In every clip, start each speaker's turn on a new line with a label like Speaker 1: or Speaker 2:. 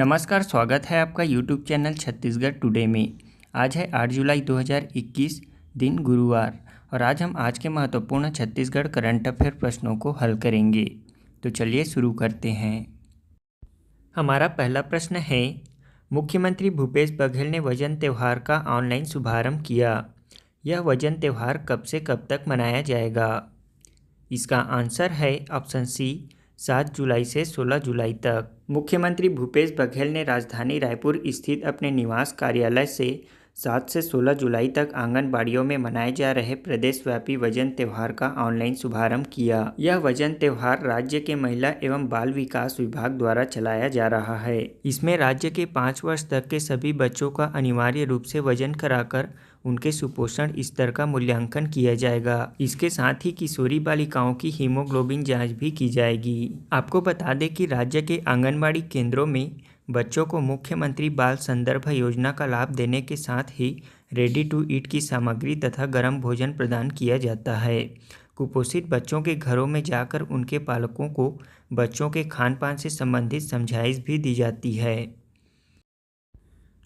Speaker 1: नमस्कार, स्वागत है आपका यूट्यूब चैनल छत्तीसगढ़ टुडे में। आज है 8 जुलाई 2021, दिन गुरुवार, और आज हम आज के महत्वपूर्ण छत्तीसगढ़ करंट अफेयर प्रश्नों को हल करेंगे। तो चलिए शुरू करते हैं। हमारा पहला प्रश्न है, मुख्यमंत्री भूपेश बघेल ने वजन त्यौहार का ऑनलाइन शुभारंभ किया। यह वजन त्यौहार कब से कब तक मनाया जाएगा? इसका आंसर है ऑप्शन सी, 7 जुलाई से 16 जुलाई तक। मुख्यमंत्री भूपेश बघेल ने राजधानी रायपुर स्थित अपने निवास कार्यालय से 7 से 16 जुलाई तक आंगनबाड़ियों में मनाए जा रहे प्रदेशव्यापी वजन त्यौहार का ऑनलाइन शुभारंभ किया। यह वजन त्यौहार राज्य के महिला एवं बाल विकास विभाग द्वारा चलाया जा रहा है। इसमें राज्य के 5 वर्ष तक के सभी बच्चों का अनिवार्य रूप से वजन कराकर उनके सुपोषण स्तर का मूल्यांकन किया जाएगा। इसके साथ ही किशोरी बालिकाओं की हीमोग्लोबिन जांच भी की जाएगी। आपको बता दें कि राज्य के आंगनबाड़ी केंद्रों में बच्चों को मुख्यमंत्री बाल संदर्भ योजना का लाभ देने के साथ ही रेडी टू ईट की सामग्री तथा गर्म भोजन प्रदान किया जाता है। कुपोषित बच्चों के घरों में जाकर उनके पालकों को बच्चों के खान पान से संबंधित समझाइश भी दी जाती है।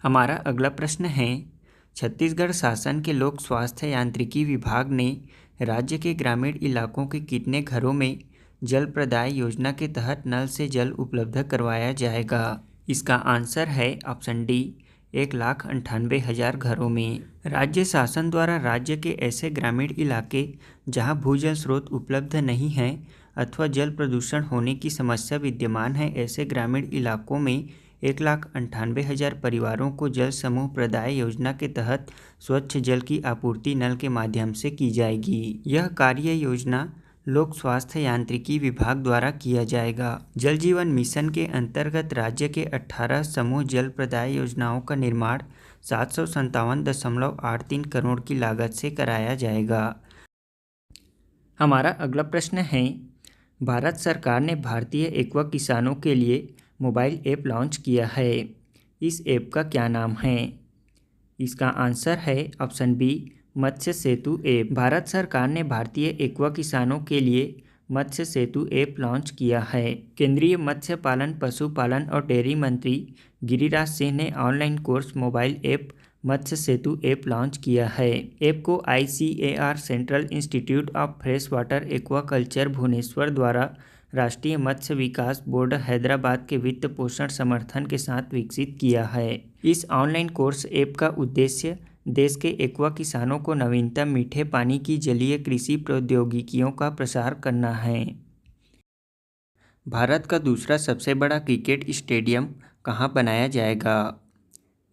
Speaker 1: हमारा अगला प्रश्न है, छत्तीसगढ़ शासन के लोक स्वास्थ्य यांत्रिकी विभाग ने राज्य के ग्रामीण इलाकों के कितने घरों में जल प्रदाय योजना के तहत नल से जल उपलब्ध करवाया जाएगा? इसका आंसर है ऑप्शन डी, 1,98,000 घरों में। राज्य शासन द्वारा राज्य के ऐसे ग्रामीण इलाके जहां भूजल स्रोत उपलब्ध नहीं हैं अथवा जल प्रदूषण होने की समस्या विद्यमान है, ऐसे ग्रामीण इलाकों में 1,98,000 परिवारों को जल समूह प्रदाय योजना के तहत स्वच्छ जल की आपूर्ति नल के माध्यम से की जाएगी। यह कार्य योजना लोक स्वास्थ्य यांत्रिकी विभाग द्वारा किया जाएगा। जल जीवन मिशन के अंतर्गत राज्य के 18 समूह जल प्रदाय योजनाओं का निर्माण 757.83 करोड़ की लागत से कराया जाएगा। हमारा अगला प्रश्न है, भारत सरकार ने भारतीय एक्वा किसानों के लिए मोबाइल ऐप लॉन्च किया है। इस ऐप का क्या नाम है? इसका आंसर है ऑप्शन बी, मत्स्य सेतु ऐप। भारत सरकार ने भारतीय एक्वा किसानों के लिए मत्स्य सेतु ऐप लॉन्च किया है। केंद्रीय मत्स्य पालन, पशुपालन और डेयरी मंत्री गिरिराज सिंह ने online course mobile app Matsya Setu app launch किया है। ऐप को ICAR central institute of fresh water aquaculture Bhubaneswar द्वारा राष्ट्रीय मत्स्य विकास बोर्ड हैदराबाद के वित्त पोषण समर्थन के साथ विकसित किया है। इस ऑनलाइन कोर्स ऐप का उद्देश्य देश के एक्वा किसानों को नवीनतम मीठे पानी की जलीय कृषि प्रौद्योगिकियों का प्रसार करना है। भारत का दूसरा सबसे बड़ा क्रिकेट स्टेडियम कहाँ बनाया जाएगा?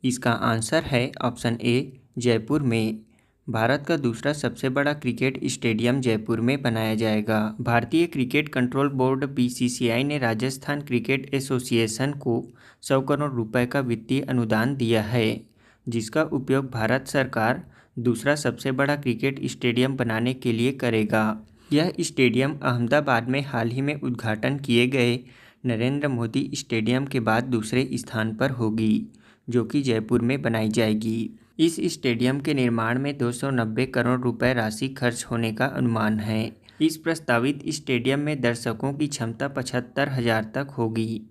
Speaker 1: इसका आंसर है ऑप्शन ए, जयपुर में। भारत का दूसरा सबसे बड़ा क्रिकेट स्टेडियम जयपुर में बनाया जाएगा। भारतीय क्रिकेट कंट्रोल बोर्ड BCCI ने राजस्थान क्रिकेट एसोसिएशन को 100 करोड़ रुपए का वित्तीय अनुदान दिया है, जिसका उपयोग भारत सरकार दूसरा सबसे बड़ा क्रिकेट स्टेडियम बनाने के लिए करेगा। यह स्टेडियम अहमदाबाद में हाल ही में उद्घाटन किए गए नरेंद्र मोदी स्टेडियम के बाद दूसरे स्थान पर होगी, जो कि जयपुर में बनाई जाएगी। इस स्टेडियम के निर्माण में 290 करोड़ रुपए राशि खर्च होने का अनुमान है। इस प्रस्तावित स्टेडियम में दर्शकों की क्षमता 75,000 तक होगी।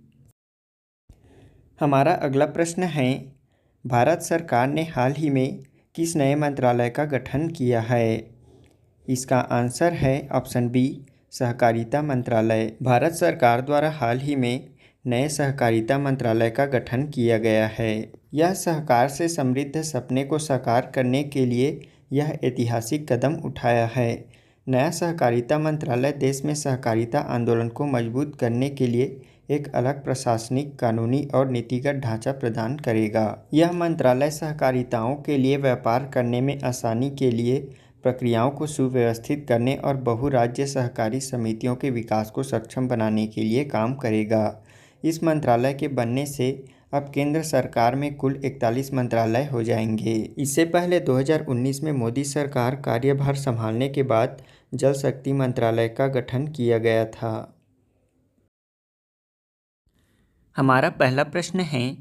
Speaker 1: हमारा अगला प्रश्न है, भारत सरकार ने हाल ही में किस नए मंत्रालय का गठन किया है? इसका आंसर है ऑप्शन बी, सहकारिता मंत्रालय। भारत सरकार द्वारा हाल ही में नए सहकारिता मंत्रालय का गठन किया गया है। यह सहकार से समृद्ध सपने को साकार करने के लिए यह ऐतिहासिक कदम उठाया है। नया सहकारिता मंत्रालय देश में सहकारिता आंदोलन को मजबूत करने के लिए एक अलग प्रशासनिक, कानूनी और नीतिगत ढांचा प्रदान करेगा। यह मंत्रालय सहकारिताओं के लिए व्यापार करने में आसानी के लिए प्रक्रियाओं को सुव्यवस्थित करने और बहुराज्य सहकारी समितियों के विकास को सक्षम बनाने के लिए काम करेगा। इस मंत्रालय के बनने से अब केंद्र सरकार में कुल 41 मंत्रालय हो जाएंगे। इससे पहले 2019 में मोदी सरकार कार्यभार संभालने के बाद जल शक्ति मंत्रालय का गठन किया गया था। हमारा पहला प्रश्न है,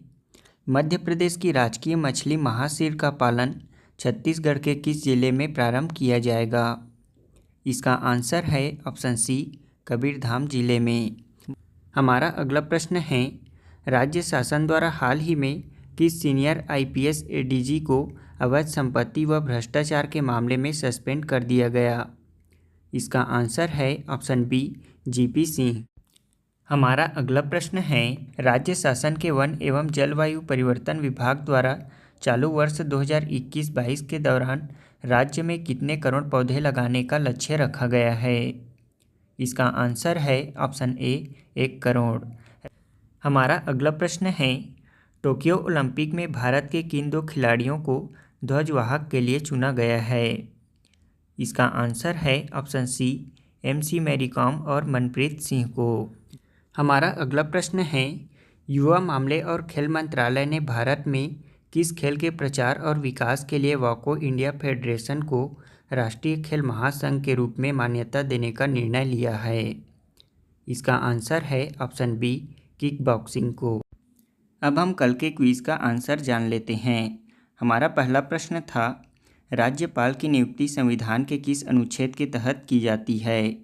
Speaker 1: मध्य प्रदेश की राजकीय मछली महासीर का पालन छत्तीसगढ़ के किस जिले में प्रारंभ किया जाएगा? इसका आंसर है ऑप्शन सी, कबीरधाम जिले में। हमारा अगला प्रश्न है, राज्य शासन द्वारा हाल ही में किस सीनियर IPS ADG को अवैध संपत्ति व भ्रष्टाचार के मामले में सस्पेंड कर दिया गया? इसका आंसर है ऑप्शन बी, GP सिंह। हमारा अगला प्रश्न है, राज्य शासन के वन एवं जलवायु परिवर्तन विभाग द्वारा चालू वर्ष 2021-22 के दौरान राज्य में कितने करोड़ पौधे लगाने का लक्ष्य रखा गया है? इसका आंसर है ऑप्शन ए, 1 करोड़। हमारा अगला प्रश्न है, टोक्यो ओलंपिक में भारत के किन 2 खिलाड़ियों को ध्वजवाहक के लिए चुना गया है? इसका आंसर है option C, MC Mary Kom और मनप्रीत सिंह को। हमारा अगला प्रश्न है, युवा मामले और खेल मंत्रालय ने भारत में किस खेल के प्रचार और विकास के लिए वाको इंडिया फेडरेशन को राष्ट्रीय खेल महासंघ के रूप में मान्यता देने का निर्णय लिया है? इसका आंसर है ऑप्शन बी, किक बॉक्सिंग को। अब हम कल के क्विज का आंसर जान लेते हैं। हमारा पहला प्रश्न था, राज्यपाल की नियुक्ति संविधान के किस अनुच्छेद के तहत की जाती है?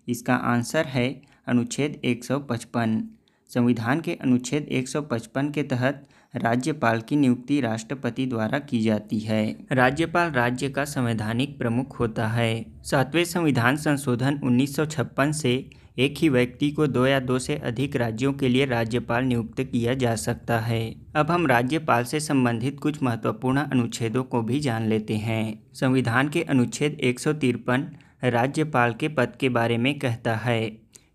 Speaker 1: इसका आंसर है अनुच्छेद 155। संविधान के अनुच्छेद 155 के तहत राज्यपाल की नियुक्ति राष्ट्रपति द्वारा की जाती है। राज्यपाल राज्य का संवैधानिक प्रमुख होता है। 7वें संविधान संशोधन 1956 से एक ही व्यक्ति को 2 या 2 से अधिक राज्यों के लिए राज्यपाल नियुक्त किया जा सकता है। अब हम राज्यपाल से संबंधित कुछ महत्वपूर्ण अनुच्छेदों को भी जान लेते हैं। संविधान के अनुच्छेद 153 राज्यपाल के पद के बारे में कहता है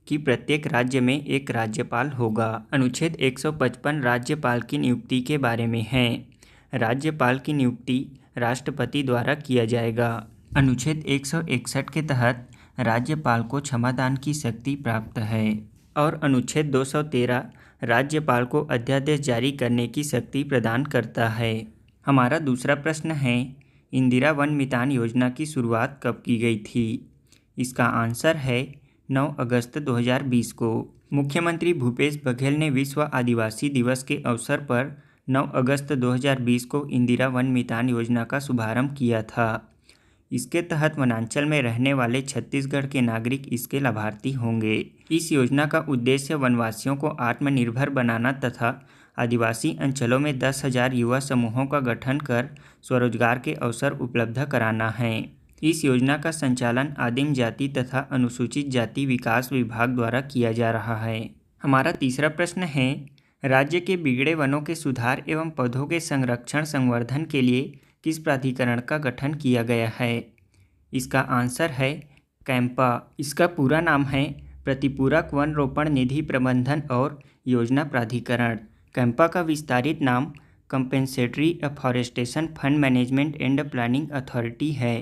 Speaker 1: कि प्रत्येक राज्य में एक राज्यपाल होगा। अनुच्छेद 155 राज्यपाल की नियुक्ति के बारे में है। राज्यपाल की नियुक्ति राष्ट्रपति द्वारा किया जाएगा। अनुच्छेद 161 के तहत राज्यपाल को क्षमादान की शक्ति प्राप्त है और अनुच्छेद 213 राज्यपाल को अध्यादेश जारी करने की शक्ति प्रदान करता है। हमारा दूसरा प्रश्न है, इंदिरा वन मितान योजना की शुरुआत कब की गई थी? इसका आंसर है 9 अगस्त 2020 को। मुख्यमंत्री भूपेश बघेल ने विश्व आदिवासी दिवस के अवसर पर 9 अगस्त 2020 को इंदिरा वन मितान योजना का शुभारंभ किया था। इसके तहत वनांचल में रहने वाले छत्तीसगढ़ के नागरिक इसके लाभार्थी होंगे। इस योजना का उद्देश्य वनवासियों को आत्मनिर्भर बनाना तथा आदिवासी अंचलों में 10,000 युवा समूहों का गठन कर स्वरोजगार के अवसर उपलब्ध कराना है। इस योजना का संचालन आदिम जाति तथा अनुसूचित जाति विकास विभाग द्वारा किया जा रहा है। हमारा तीसरा प्रश्न है, राज्य के बिगड़े वनों के सुधार एवं पौधों के संरक्षण संवर्धन के लिए किस प्राधिकरण का गठन किया गया है? इसका आंसर है कैंपा। इसका पूरा नाम है प्रतिपूरक वन रोपण निधि प्रबंधन और योजना प्राधिकरण। कैंपा का विस्तारित नाम compensatory afforestation fund management and planning authority है।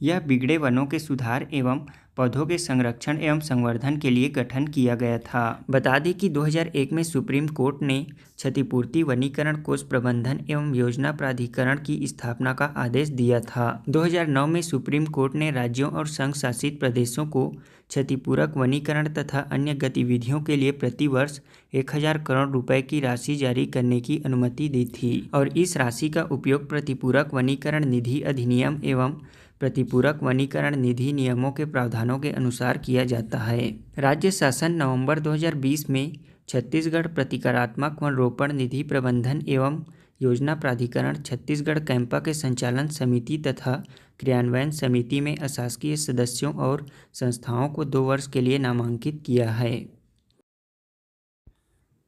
Speaker 1: यह बिगड़े वनों के सुधार एवं पौधों के संरक्षण एवं संवर्धन के लिए गठन किया गया था। बता दें कि 2001 में सुप्रीम कोर्ट ने क्षतिपूर्ति वनीकरण कोष प्रबंधन एवं योजना प्राधिकरण की स्थापना का आदेश दिया था। 2009 में सुप्रीम कोर्ट ने राज्यों और संघ शासित प्रदेशों को क्षतिपूरक वनीकरण तथा अन्य गतिविधियों के लिए प्रतिवर्ष 1000 करोड़ रुपए की राशि जारी करने की अनुमति दी थी और इस राशि का उपयोग प्रतिपूरक वनीकरण निधि अधिनियम एवं प्रतिपूरक वनीकरण निधि नियमों के प्रावधानों के अनुसार किया जाता है। राज्य शासन नवंबर 2020 में छत्तीसगढ़ प्रतिकारात्मक वन रोपण निधि प्रबंधन एवं योजना प्राधिकरण छत्तीसगढ़ कैंपा के संचालन समिति तथा क्रियान्वयन समिति में अशासकीय सदस्यों और संस्थाओं को 2 वर्ष के लिए नामांकित किया है।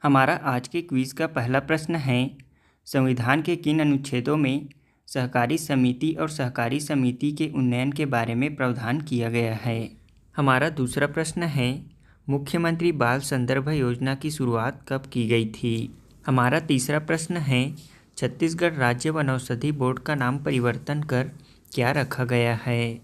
Speaker 1: हमारा आज के क्विज का पहला प्रश्न है, संविधान के किन अनुच्छेदों में सहकारी समिति और सहकारी समिति के उन्नयन के बारे में प्रावधान किया गया है? हमारा दूसरा प्रश्न है, मुख्यमंत्री बाल संदर्भ योजना की शुरुआत कब की गई थी? हमारा तीसरा प्रश्न है, छत्तीसगढ़ राज्य वनौषधि बोर्ड का नाम परिवर्तन कर क्या रखा गया है?